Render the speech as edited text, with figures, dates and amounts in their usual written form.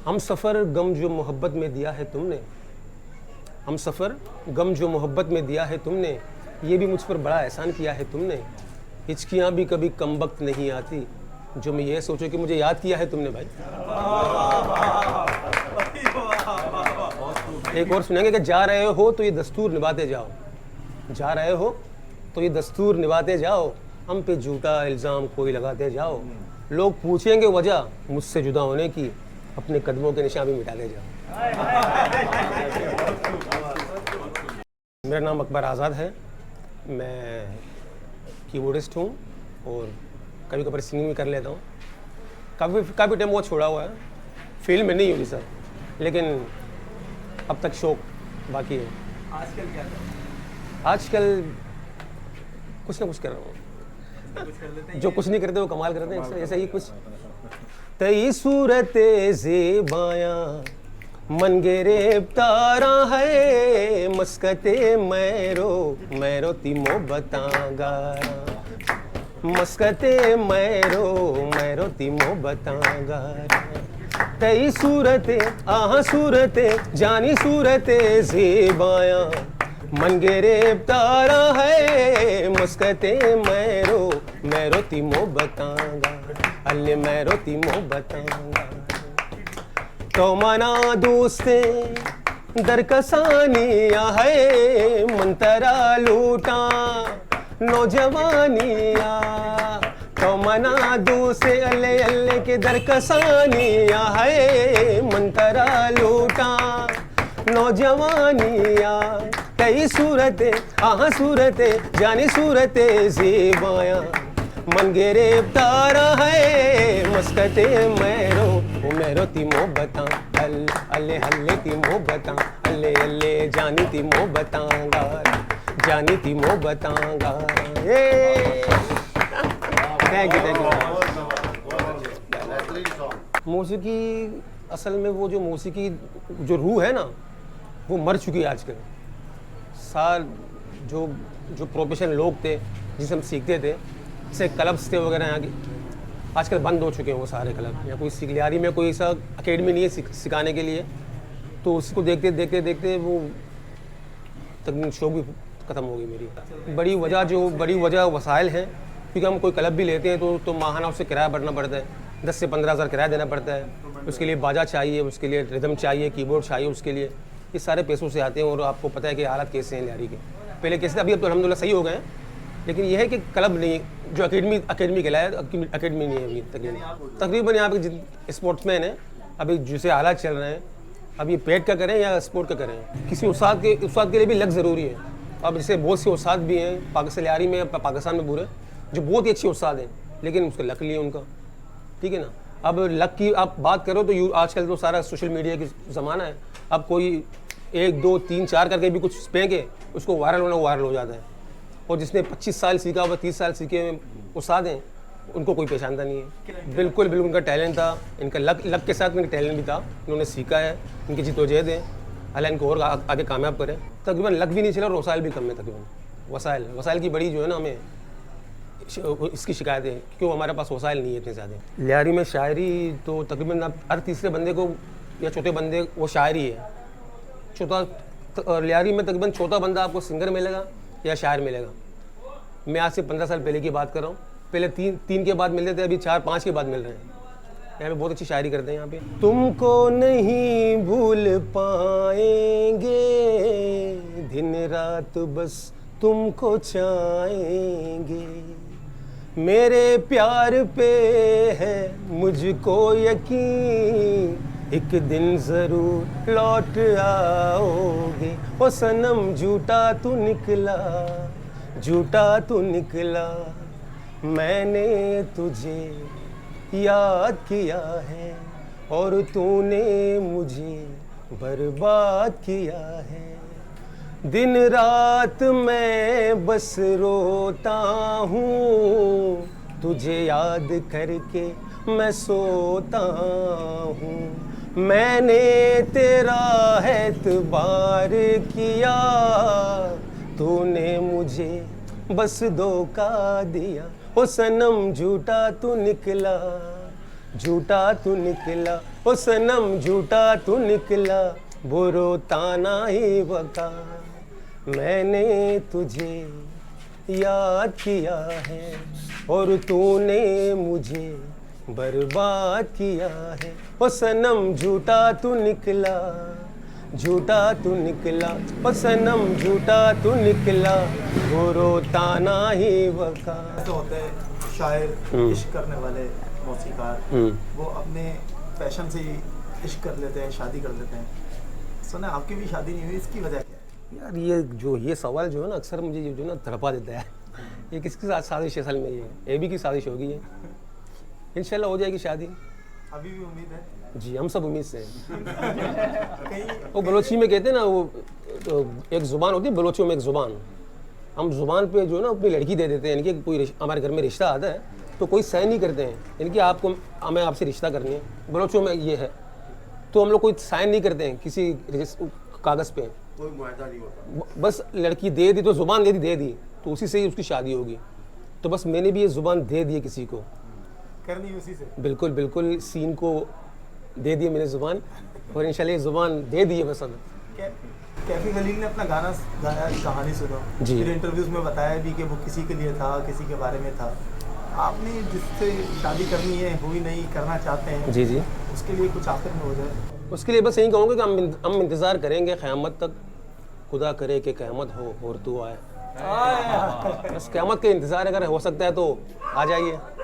हम सफ़र गम जो मोहब्बत में दिया है तुमने, हम सफ़र गम जो मोहब्बत में दिया है तुमने, ये भी मुझ पर बड़ा एहसान किया है तुमने। हिचकियाँ भी कभी कम वक्त नहीं आती, जो मैं ये सोचो कि मुझे याद किया है तुमने भाई। एक और सुनेंगे कि जा रहे हो तो ये दस्तूर निभाते जाओ, जा रहे हो तो ये दस्तूर निभाते जाओ, हम पे झूठा इल्ज़ाम कोई लगाते जाओ, लोग पूछेंगे वजह मुझसे जुदा होने की, अपने कदमों के निशान भी मिटाते जाओ। मेरा नाम अकबर आज़ाद है, मैं कीबोर्डिस्ट हूँ और कभी कभी सिंगिंग भी कर लेता हूँ। काफ़ी टाइम वो छोड़ा हुआ है, फील्ड में नहीं हुई सर, लेकिन अब तक शौक बाकी है। आजकल क्या कर रहे हैं? आजकल कुछ ना कुछ कर रहा हूँ, कुछ कर लेते हैं। जो कुछ नहीं करते वो कमाल करते हैं, ऐसा ही कुछ। तई सूरत ज़ेबाया मन गिरफ्तारा है, मस्कते मैरो ती मोहब्बतां मस्कते मैरो ती मोहब्बतां तई सूरते आहा सूरते जानी सूरते ज़ेबाया मन गिरफ्तारा है, मस्कते मैरो ती मोहब्बतां अल्ले मैरो ती मोहब्बतां तो मना दोस्ते दरकसानिया है, मंतरा लूटा नौजवानिया तो मना दोस्ते अल्ले अल्ले के दरकसानिया है, मंतरा लूटा नौजवानिया कई सूरते आहा सूरते जानी सूरते ज़ेबाया मन गिरफ्तारा है, मस्कते मैरो ती मोहब्बतां अल्ले हल्ले ती मोहब्बतां अल्ले अल्ले जानी ती मोहब्बतां जानी ती मोहब्बतां थैंक यू। मौसीकी असल में वो जो मौसीकी जो रूह है ना वो मर चुकी है आजकल। साल जो प्रोफेशनल लोग थे जिसे हम सीखते थे, जैसे क्लब्स थे वगैरह यहाँ की, आजकल बंद हो चुके हैं वो सारे क्लब। या कोई लियारी में कोई ऐसा अकेडमी नहीं है सिखाने के लिए, तो उसको देखते देखते देखते वो तकनीक शौक भी ख़त्म हो गई मेरी। बड़ी वजह वसाइल हैं, क्योंकि हम कोई क्लब भी लेते हैं तो माहाना उससे किराया भरना पड़ता है, 10 से 15 हज़ार किराया देना पड़ता है, उसके लिए बाजा चाहिए, उसके लिए रिदम चाहिए, कीबोर्ड चाहिए, उसके लिए ये सारे पैसों से आते हैं। और आपको पता है कि हालात कैसे हैं लियारी के, पहले कैसे, अभी अब तो अल्हम्दुलिल्लाह सही हो गए हैं, लेकिन यह है कि क्लब नहीं, जो अकेडमी कहलाए अकेडमी नहीं है अभी तकरीबन यहाँ पे स्पोर्ट्समैन है अभी जिसे हालात चल रहे हैं, अब ये पेट का करें या स्पोर्ट का करें, किसी उस्ताद के लिए भी लक ज़रूरी है। अब जैसे बहुत से उस्ताद भी हैं पाकिस्तान लियारी में, पाकिस्तान में पूरे, जो बहुत ही अच्छे उस्ताद हैं, लेकिन उसको लक नहीं है उनका, ठीक है ना। अब लक की आप बात करो तो आजकल तो सारा सोशल मीडिया की ज़माना है, अब कोई 1 2 3 4 करके भी कुछ फेंके, उसको वायरल हो जाता है। और जिसने 25 साल सीखा हुआ, 30 साल सीखे उस्ताद हैं, उनको कोई पहचानता नहीं है। बिल्कुल उनका टैलेंट था, इनका लक के साथ इनका टैलेंट भी था, इन्होंने सीखा है, इनकी जिद्दोजहद है, अल्लाह इनको और आगे कामयाब करे। तकरीबन लक भी नहीं चला और वसाइल भी कम है, तकरीबन वसाइल की बड़ी जो है ना हमें इसकी शिकायत है, क्यों हमारे पास वसाइल नहीं है इतने ज़्यादा। लियारी में शायरी तो तकरीबन आप हर तीसरे बंदे को या चौथे बंदे वो शायरी है। लियारी में तकरीबन चौथा बंदा आपको सिंगर मिलेगा या शायर मिलेगा। मैं आज से 15 साल पहले की बात कर रहा हूँ, पहले तीन के बाद मिलते थे, अभी 4-5 के बाद मिल रहे हैं। यहाँ पे बहुत अच्छी शायरी करते हैं यहाँ पे। तुमको नहीं भूल पाएंगे, दिन रात बस तुमको चाहेंगे, मेरे प्यार पे है मुझको यकीन, एक दिन ज़रूर लौट आओगे। ओ सनम झूठा तू निकला, मैंने तुझे याद किया है और तूने मुझे बर्बाद किया है। दिन रात मैं बस रोता हूँ, तुझे याद करके मैं सोता हूँ। मैंने तेरा एतबार किया, तूने मुझे बस धोखा दिया। ओ सनम झूठा तू निकला, झूठा तू निकला, ओ सनम झूठा तू निकला, वो रोता नहीं बका। मैंने तुझे याद किया है और तूने मुझे बर्बाद किया है। ओ सनम झूठा तू निकला, झूठा तू निकला, ओ सनम झूठा तू निकला, वो रोता नहीं बका। ऐसे होते हैं शायर, इश्क करने वाले मौसीकार, वो अपने पैशन से ही इश्क कर लेते हैं, शादी कर लेते हैं। सुना आपकी भी शादी नहीं हुई, इसकी वजह क्या है? यार ये सवाल जो है ना अक्सर मुझे जो ना तड़पा देता है। ये किसके साथ साजिश है? असल में ये एबी की साजिश होगी है। इंशाल्लाह हो जाएगी शादी। अभी भी उम्मीद है? जी हम सब उम्मीद से हैं। कहीं वो बलोची में कहते हैं ना, वो तो एक ज़ुबान होती है बलोचियों में, एक ज़ुबान। हम ज़ुबान पे जो है ना अपनी लड़की दे देते हैं, यानी कि कोई हमारे घर में रिश्ता आता है तो कोई साइन नहीं करते हैं, यानी कि आपको हमें आपसे रिश्ता करनी है, बलोचियों में ये है। तो हम लोग कोई साइन नहीं करते हैं किसी कागज़ पे, कोई मुआहदा नहीं होता। बस लड़की दे दी तो ज़ुबान दे दी तो उसी से ही उसकी शादी होगी। तो बस मैंने भी ये ज़ुबान दे दी है किसी को, करनी उसी से। बिल्कुल बिल्कुल सीन को दे दी मैंने ज़ुबान, और इंशाल्लाह ये ज़ुबान दे दी है बस अब। कैफी खलील ने अपना गाना गाया, कहानी सुनो, जी। फिर इंटरव्यूज में बताया भी कि वो किसी के लिए था, किसी के बारे में था। आपने जिससे शादी करनी है, हुई नहीं, करना चाहते हैं, जी जी, उसके लिए कुछ आखिर में हो जाए? उसके लिए बस यही कहूँगा कि हम इंतज़ार करेंगे क़यामत तक। खुदा करे कि क़यामत हो और तू आए। बस क़यामत का इंतज़ार अगर हो सकता है तो आ जाइए।